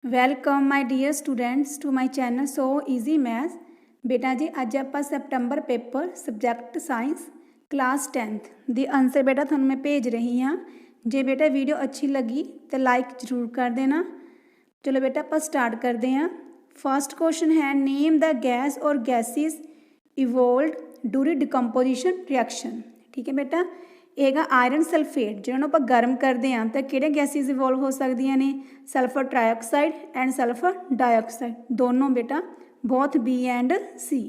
Welcome my dear students to my channel so easy maths. बेटा जी अज आप September paper subject science class 10th दी answer बेटा थानू मैं भेज रही हाँ। जे बेटा वीडियो अच्छी लगी तो लाइक जरूर कर देना। चलो बेटा आप स्टार्ट करते हैं। फर्स्ट क्वेश्चन है नेम द गैस और गैसिस इवोल्वड ड्यूरिंग डिकंपोजिशन रिएक्शन। ठीक है बेटा, ਇਹ ਆਇਰਨ ਸਲਫੇਟ ਜਿਹਨੂੰ ਆਪਾਂ ਗਰਮ ਕਰਦੇ ਹਾਂ ਤਾਂ ਕਿਹੜੇ ਗੈਸਿਸ ਇਵੋਲਵ ਹੋ ਸਕਦੀਆਂ ਨੇ? ਸਲਫਰ ਟ੍ਰਾਈਆਕਸਾਈਡ ਐਂਡ ਸਲਫਰ ਡਾਈਆਕਸਾਈਡ ਦੋਨੋਂ बेटा बोथ बी एंड सी।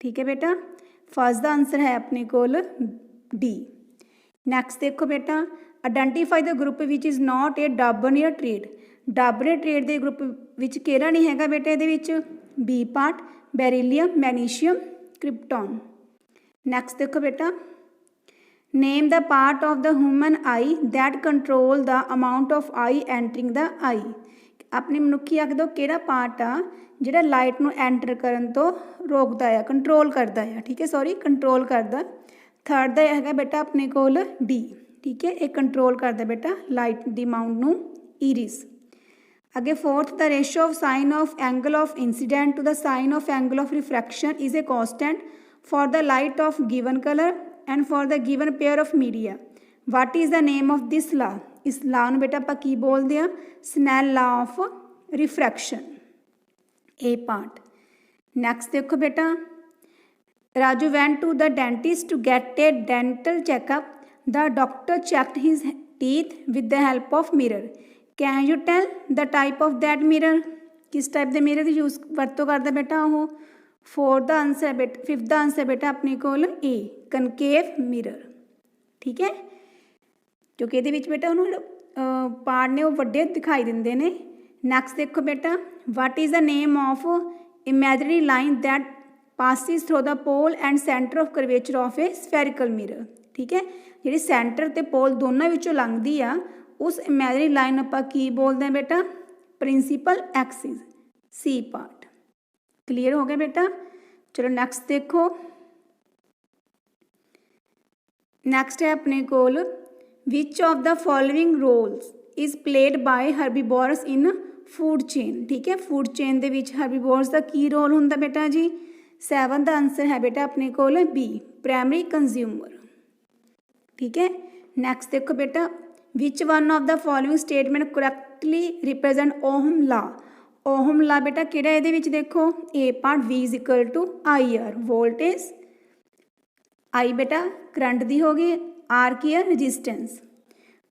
ठीक है बेटा, फर्स्ट का आंसर है अपने कोल डी। नैक्सट देखो बेटा identify the group which is not a Dobereiner triad. Dobereiner triad के ग्रुप विच किहड़ा नहीं हैगा बेटा? ये B part beryllium magnesium krypton. Next देखो बेटा name the part of the human eye that control the amount of eye entering the eye. अपनी मनुखी अख दो किहड़ा पार्ट आ जिहड़ा लाइट नूं एंटर करन तो रोकदा है, कंट्रोल करदा है। ठीक है, सॉरी कंट्रोल करदा। थर्ड दा हैगा बेटा अपने कोल डी। ठीक है, ये कंट्रोल करदा बेटा लाइट दी अमाउंट नूं इरिस। अगे fourth the ratio of sine of angle of incident to the sine of angle of refraction is a constant for the light of given colour and for the given pair of media. What is the name of this law? इस law नूं बेटा आपां की बोलदे आ? Snell law of refraction. A part. Next देखो बेटा Raju went to the dentist to get a dental checkup. The doctor checked his teeth with the help of mirror. Can you tell the type of that mirror? किस type के mirror की use वरतों करता बेटा वो? Fourth the answer बेटा, fifth the answer बेटा अपने कोल ए कनकेव मिरर। ठीक है, क्योंकि ये बेटा उन्होंने पार्ट ने वो वड्डे दिखाई देंगे ने। नैक्सट देखो बेटा what is the name of imaginary line that passes through the pole and centre of curvature of a spherical mirror. ठीक है, जी सेंटर ते पोल दोनों विचों लंघदी आ उस इमेजिनरी लाइन आपां की बोलते हैं बेटा? Principal axis. C part. Clear हो गया बेटा? चलो नेक्स्ट देखो। नेक्स्ट है अपने कोल which of the following roles is played by herbivores in food chain. ठीक है, फूड चेन दे विच हर्बीवोरस का की रोल हुंदा बेटा जी? 7 का आंसर है बेटा अपने कोल बी प्राइमरी कंज्यूमर। ठीक है, नेक्स्ट देखो बेटा which one of the following statement correctly represent Ohm law. Ohm law बेटा किहड़ा इहदे विच देखो? A part V is equal to I R voltage, I बेटा करंट दी होगी, आर की है रजिस्टेंस।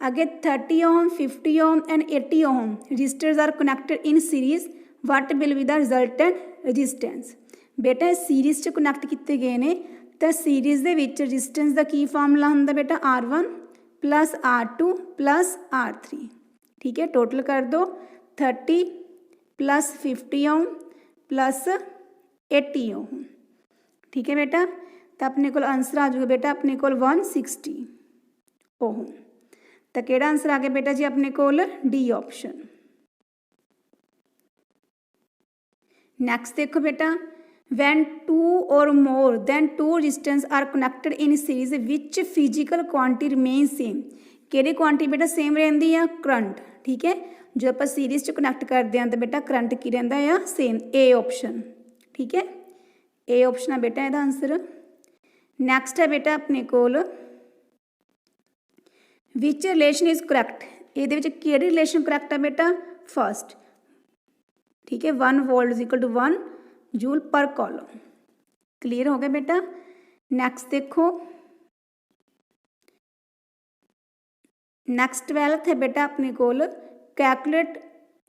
अगे 30 ohm 50 ohm and 80 ohm resistors are connected in series. What will be the resultant resistance? बेटा सीरीज च कनैक्ट किए गए हैं तो सीरीज दे विच रजिस्टेंस का की फार्मूला हुंदा बेटा? R1 plus R2 plus R3। ठीक है, टोटल कर दो 30 प्लस 50 ओम प्लस 80 ओम। ठीक है बेटा, तो अपने को आंसर आ जाएगा बेटा अपने को 160 ओम। तो केड़ा आंसर आ गया बेटा जी अपने को? D option. नेक्स्ट देखो बेटा when two or more than two resistors are connected in series which physical quantity remains same। केड़ी क्वांटिटी बेटा सेम रहिंदी है? करंट। ठीक है, जो आप सीरीज च कनैक्ट करते हैं तो बेटा करंट की रहिंदा है? सेम। A option. ठीक है, ए ऑप्शन है बेटा इसदा आंसर। नैक्सट है बेटा अपने कोल विच रिलेशन इज करैक्ट। ये किहड़ी रिलेशन करैक्ट है बेटा? फर्स्ट। ठीक है, 1 volt is equal to 1 joule per coulomb. Clear हो गया बेटा? नेक्स्ट देखो नेक्स्ट 12th है बेटा अपने कोल calculate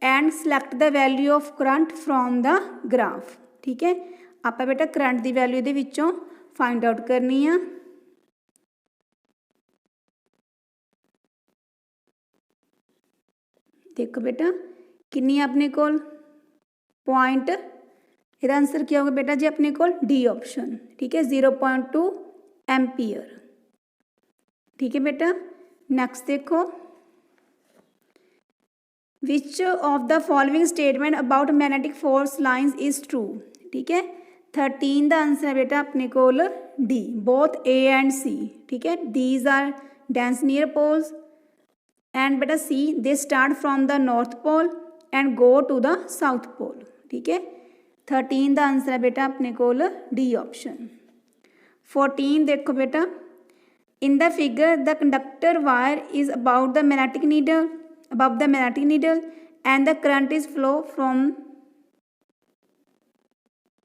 and select the value of current from the graph. ठीक है, आप बेटा करंट की वैल्यू दे विचों फाइंड आउट करनी है। देखो बेटा किन्नी अपने कोल पॉइंट, इसका आंसर क्या होगा बेटा जी अपने को? D option. ठीक है, 0.2 एम्पीयर। ठीक है बेटा, नेक्स्ट देखो which of the following statement about magnetic force lines is true. ठीक है, 13 का आंसर है बेटा अपने को D both A and C. ठीक है, these are dense near poles and बेटा C they start from the north pole and go to the south pole. ठीक है, 13 का आंसर है बेटा अपने कोल डी ऑप्शन। 14 देखो बेटा, इन the figure the conductor wire is about the magnetic needle, above the magnetic needle and the current is flow from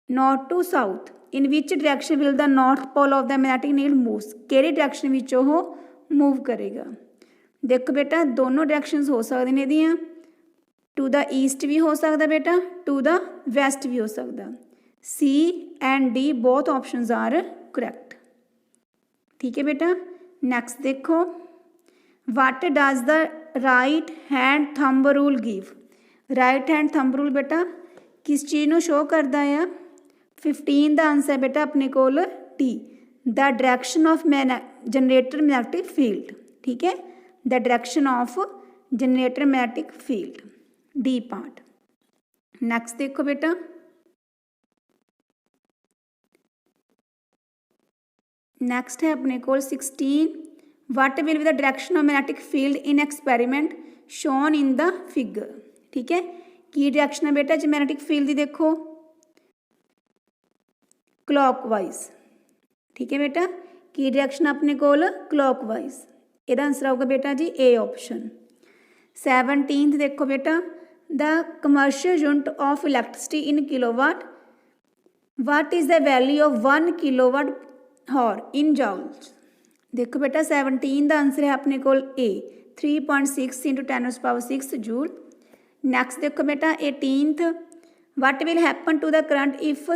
north to south. In which direction will the north pole of the magnetic needle moves? ਕਿਹੜੀ direction ਵਿੱਚ ਉਹ move करेगा। देखो बेटा दोनों directions हो सकते हैं ਇਹਦੀਆਂ, टू द ईस्ट भी हो सकता बेटा, टू द वैस्ट भी हो सकता। C and D both options are correct. ठीक है बेटा, नेक्स्ट देखो, what does the right hand thumb rule give. Right hand thumb rule बेटा किस चीज़ को शो करता है। 15 का आंसर बेटा अपने कोल T, the direction of generator magnetic field. ठीक है, the direction of generator magnetic field, D part. Next देखो बेटा, नेक्स्ट है अपने कोल 16, what will be the direction of magnetic field in experiment shown in the figure. ठीक है, की डायरेक्शन है बेटा जी मैग्नेटिक फील्ड की, देखो क्लॉकवाइज। ठीक है बेटा, की डायरेक्शन अपने कोल क्लॉकवाइज, ਇਹਦਾ आंसर आऊगा बेटा जी ए ऑप्शन। 17 देखो बेटा, the commercial unit of electricity in kilowatt, what is the value of 1 kilowatt hour in joules. देखो बेटा 17 का आंसर है अपने कोल ए, 3.6 × 10⁶ जूल। नैक्सट देखो बेटा 18, what will happen to the current if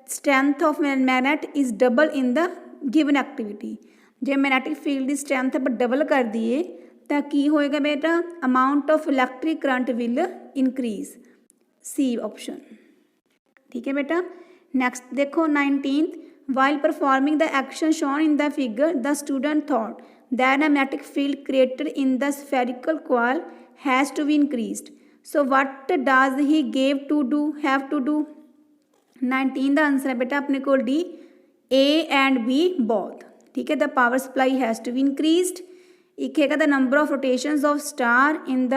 strength of magnet is double in the given activity. जे magnetic field की strength आप डबल कर दिए तो की होएगा बेटा, amount of electric current will increase, C option. ठीक है बेटा, नेक्स्ट देखो 19, while performing the action shown in the figure the student thought that a magnetic field created in the spherical coil has to be increased, so what does he have to do। 19 का answer है बेटा अपने को D, A and B both. ठीक है, the power supply has to be increased. एक है the number of rotations of star in the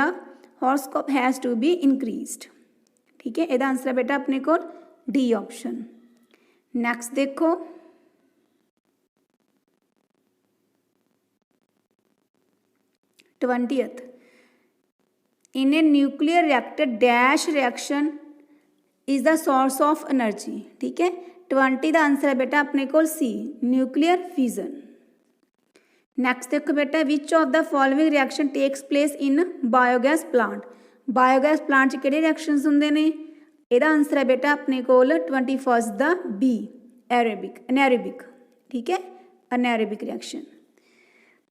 horoscope has to be increased. ठीक है, ਇਹਦਾ आंसर है बेटा अपने को डी ऑप्शन। नेक्स्ट देखो 20th, in a nuclear reactor dash reaction is the source of energy. ठीक है, 20 का आंसर है बेटा अपने को सी, न्यूक्लियर फिजन। नैक्सट देखो बेटा, which of the following reaction takes place in biogas plant. Biogas plant च किहड़े रिएक्शनस हुंदे ने, ਇਹਦਾ आंसर है बेटा अपने कोल 21 दा बी, एनारोबिक। ठीक है, एनारोबिक रिएक्शन।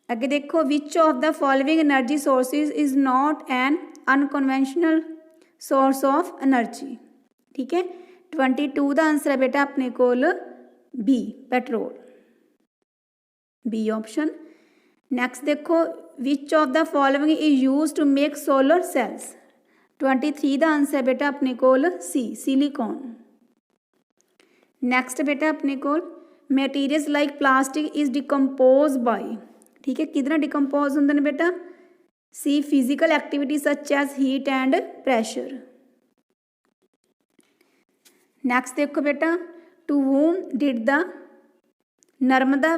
अगे देखो, which of the following energy sources is not an unconventional source of energy. ठीक है, 22 का आंसर है बेटा अपने कोल B, petrol, B option. Next देखो, which of the following is use to make solar cells. 23 का आंसर है बेटा अपने कोल सी, सिलिकॉन। नैक्सट बेटा अपने कोल materials like plastic is decompose by. ठीक है, किधर डिकम्पोज होंगे बेटा, C, physical activity such as heat and pressure. Next देखो बेटा, to whom did the Narmada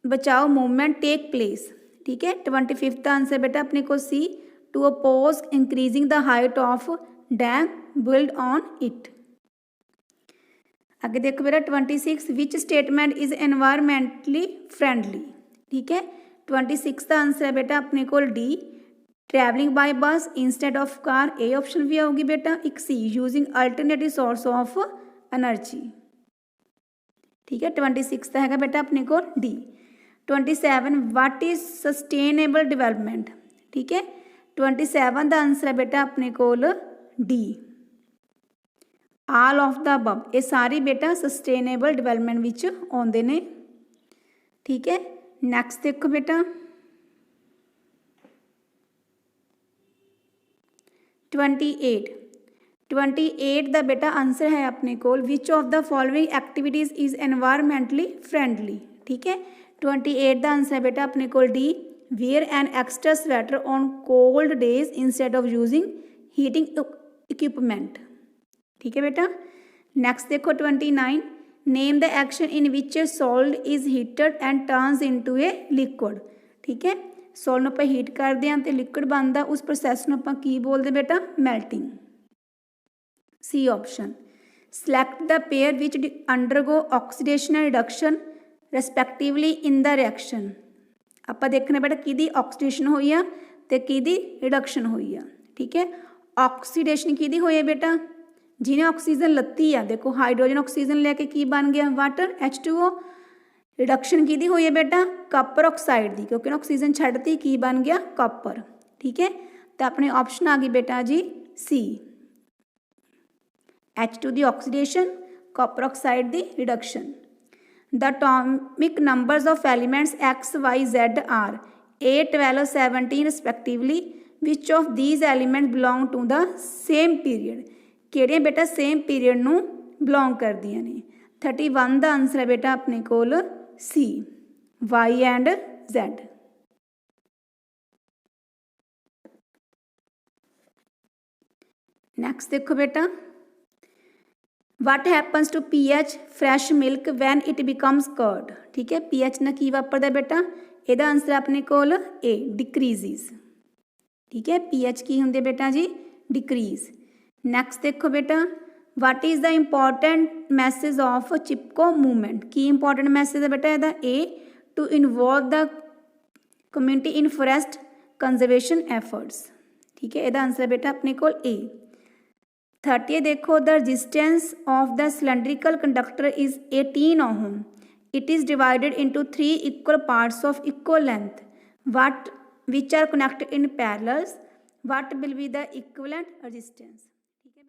Bachao movement take place. ठीक है, 25 का आंसर बेटा अपने को C, to oppose increasing the height of dam build on it. आगे देखो बेटा 26, which statement is environmentally friendly. ठीक है, 26 का आंसर है बेटा अपने को D, travelling by bus instead of car, A option भी आऊगी बेटा। एक C, using alternative source of energy. ठीक है, 26 का है बेटा अपने को D. 27, what is sustainable development. ठीक है, 27 का आंसर है बेटा अपने कोल D, all of the above. ये सारी बेटा सस्टेनेबल डिवेलपमेंट विच आउंदे ने। ठीक है, नैक्सट देखो बेटा 28 का बेटा आंसर है अपने कोल, which of the following activities is environmentally friendly. ठीक है, 28 का आंसर है बेटा अपने कोल D, wear an extra sweater on cold days instead of using heating equipment। ठीक है बेटा। नेक्स्ट देखो 29, name the action in which salt is heated and turns into a liquid. ठीक है, सॉल्ट ਨੂੰ ਆਪਾਂ ਹੀਟ ਕਰਦੇ ਹਾਂ ਤੇ ਲਿਕੁਇਡ ਬਣਦਾ, ਉਸ ਪ੍ਰੋਸੈਸ ਨੂੰ ਆਪਾਂ ਕੀ ਬੋਲਦੇ ਬੇਟਾ? Melting. C option. Select the pair which undergo oxidation and reduction respectively in the reaction. ਆਪਾਂ ਦੇਖਣਾ ਬੇਟਾ ਕਿਹਦੀ ਆਕਸੀਡੇਸ਼ਨ ਹੋਈ ਆ ਤੇ ਕਿਹਦੀ ਰਿਡਕਸ਼ਨ ਹੋਈ ਆ। ਠੀਕ ਹੈ, ਆਕਸੀਡੇਸ਼ਨ ਕਿਹਦੀ ਹੋਈ ਹੈ ਬੇਟਾ? ਜਿਹਨੇ ਆਕਸੀਜਨ ਲੱਤੀ ਆ, ਦੇਖੋ ਹਾਈਡਰੋਜਨ ਆਕਸੀਜਨ ਲੈ ਕੇ ਕੀ ਬਣ ਗਿਆ? Water H2O। ਰਿਡਕਸ਼ਨ ਕਿਹਦੀ ਹੋਈ ਹੈ ਬੇਟਾ? ਕਾਪਰ ਆਕਸਾਈਡ ਦੀ, ਕਿਉਂਕਿ ਆਕਸੀਜਨ ਛੱਡਤੀ, ਕੀ ਬਣ ਗਿਆ? ਕਾਪਰ। ਠੀਕ ਹੈ, ਤਾਂ ਆਪਣੀ ਆਪਸ਼ਨ ਆ ਗਈ ਬੇਟਾ ਜੀ ਸੀ, H2 the oxidation, copper oxide the reduction. The atomic numbers of elements X, Y, Z are 8, 12, 17 respectively. Which of these elements belong to the same period? ਕਿਹੜੀਆਂ ਬੇਟਾ ਸੇਮ ਪੀਰੀਅਡ ਨੂੰ ਬਿਲੋਂਗ ਕਰਦੀਆਂ ਨੇ? 31 ਦਾ ਆਨਸਰ ਹੈ ਬੇਟਾ ਆਪਣੇ ਕੋਲ ਸੀ, Y and Z। ਨੈਕਸਟ ਦੇਖੋ ਬੇਟਾ, What happens to pH fresh milk when it becomes curd? ठीक है, pH ਨਾਲ ਕੀ ਵਾਪਰਦਾ ਬੇਟਾ? ਇਹਦਾ ਆਨਸਰ ਆਪਣੇ ਕੋਲ A, decreases। ठीक है, pH ਕੀ ਹੁੰਦੇ ਬੇਟਾ ਜੀ? decrease। ਨੈਕਸਟ ਦੇਖੋ ਬੇਟਾ, what is the important message of Chipko movement? Ki important message ਹੈ ਬੇਟਾ ਇਹਦਾ? A, to involve the community in forest conservation efforts। ठीक है, ਇਹਦਾ ਆਨਸਰ ਬੇਟਾ ਆਪਣੇ ਕੋਲ A। 30 देखो, the resistance of the cylindrical conductor is 18 ohm. It is divided into 3 equal parts of equal length, which are connected in parallels. What will be the equivalent resistance? ठीक है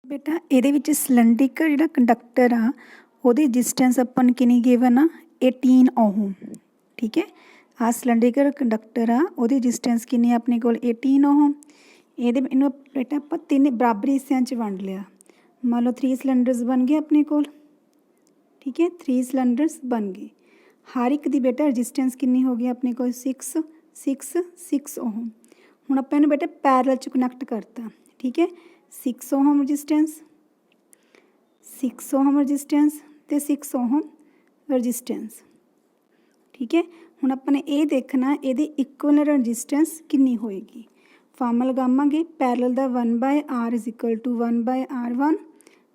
बेटा, ਇਹਦੇ ਵਿੱਚ ਸਿਲੰਡਰੀਕਲ ਜਿਹੜਾ ਕੰਡਕਟਰ ਆ ਉਹਦੀ ਰੈਜ਼ਿਸਟੈਂਸ ਆਪਾਂ ਨੂੰ ਕਿੰਨੀ ਗਿਵਨ ਆ? 18 ਓਹਮ। ਠੀਕ ਹੈ, ਆ ਸਿਲੰਡਰੀਕਲ ਕੰਡਕਟਰ ਆ, ਉਹਦੀ ਰੈਜ਼ਿਸਟੈਂਸ ਕਿੰਨੀ ਆਪਣੇ ਕੋਲ? 18 ਓਹਮ। ਇਹਨੂੰ ਬੇਟਾ ਆਪਾਂ 3 ਬਰਾਬਰ ਹਿੱਸਿਆਂ 'ਚ ਵੰਡ ਲਿਆ। ਮੰਨ ਲਓ 3 ਸਿਲੰਡਰਸ ਬਣ ਗਏ ਆਪਣੇ ਕੋਲ। ਠੀਕ ਹੈ, 3 ਸਿਲੰਡਰਸ ਬਣ ਗਏ। ਹਰ ਇੱਕ ਦੀ ਬੇਟਾ ਰੈਜ਼ਿਸਟੈਂਸ ਕਿੰਨੀ ਹੋ ਗਈ ਆਪਣੇ ਕੋਲ? 6 ਓਹਮ। ਹੁਣ ਆਪਾਂ ਇਹਨੂੰ ਬੇਟਾ ਪੈਰਲਲ 'ਚ ਕਨੈਕਟ ਕਰਤਾ। ਠੀਕ ਹੈ, 6 ਓਹਮ ਰੈਜ਼ਿਸਟੈਂਸ, 6 ਓਹਮ ਰੈਜ਼ਿਸਟੈਂਸ ਅਤੇ 6 ਓਹਮ ਰੈਜ਼ਿਸਟੈਂਸ। ਠੀਕ ਹੈ, ਹੁਣ ਆਪਾਂ ਨੇ ਇਹ ਦੇਖਣਾ ਇਹਦੀ ਇਕੁਅਲ ਰੈਜ਼ਿਸਟੈਂਸ ਕਿੰਨੀ ਹੋਏਗੀ। ਫਾਰਮੂਲਾ ਲਗਾਵਾਂਗੇ, ਪੈਰਲਲ ਦਾ 1/R is equal to 1/R1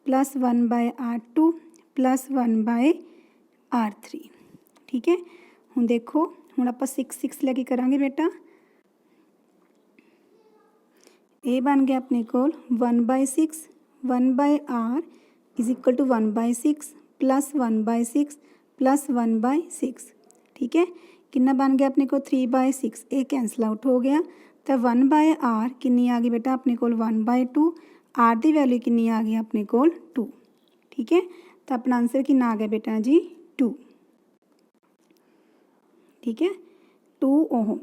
plus 1/R2 plus 1/R3। ਠੀਕ ਹੈ, ਹੁਣ ਦੇਖੋ, ਹੁਣ ਆਪਾਂ 6 ਲੈ ਕੇ ਕਰਾਂਗੇ ਬੇਟਾ। ਇਹ ਬਣ ਗਿਆ ਆਪਣੇ ਕੋਲ 1/6, 1/R is equal to 1/6 plus 1/6 plus 1/6। ਠੀਕ ਹੈ, ਕਿੰਨਾ ਬਣ ਗਿਆ ਆਪਣੇ ਕੋਲ? 3/6। ਇਹ ਕੈਂਸਲ ਆਊਟ ਹੋ ਗਿਆ, ਤਾਂ 1/R ਕਿੰਨੀ ਆ ਗਈ ਬੇਟਾ ਆਪਣੇ ਕੋਲ? 1/2। R ਦੀ ਵੈਲਿਊ ਕਿੰਨੀ ਆ ਗਈ ਆਪਣੇ ਕੋਲ? 2। ਠੀਕ ਹੈ, ਤਾਂ ਆਪਣਾ ਆਨਸਰ ਕਿੰਨਾ ਆ ਗਿਆ ਬੇਟਾ ਜੀ? 2। ਠੀਕ ਹੈ, 2 ਓਹਮ।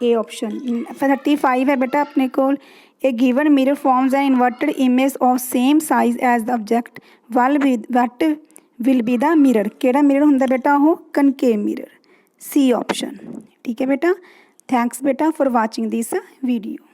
A option. 35 है बेटा अपने को, a given mirror forms an inverted image of same size as the object what will be the mirror. केड़ा मिरर होंदा बेटा? वो कनकेव मिरर। सी ऑप्शन। ठीक है बेटा। थैंक्स बेटा फॉर वाचिंग दिस वीडियो।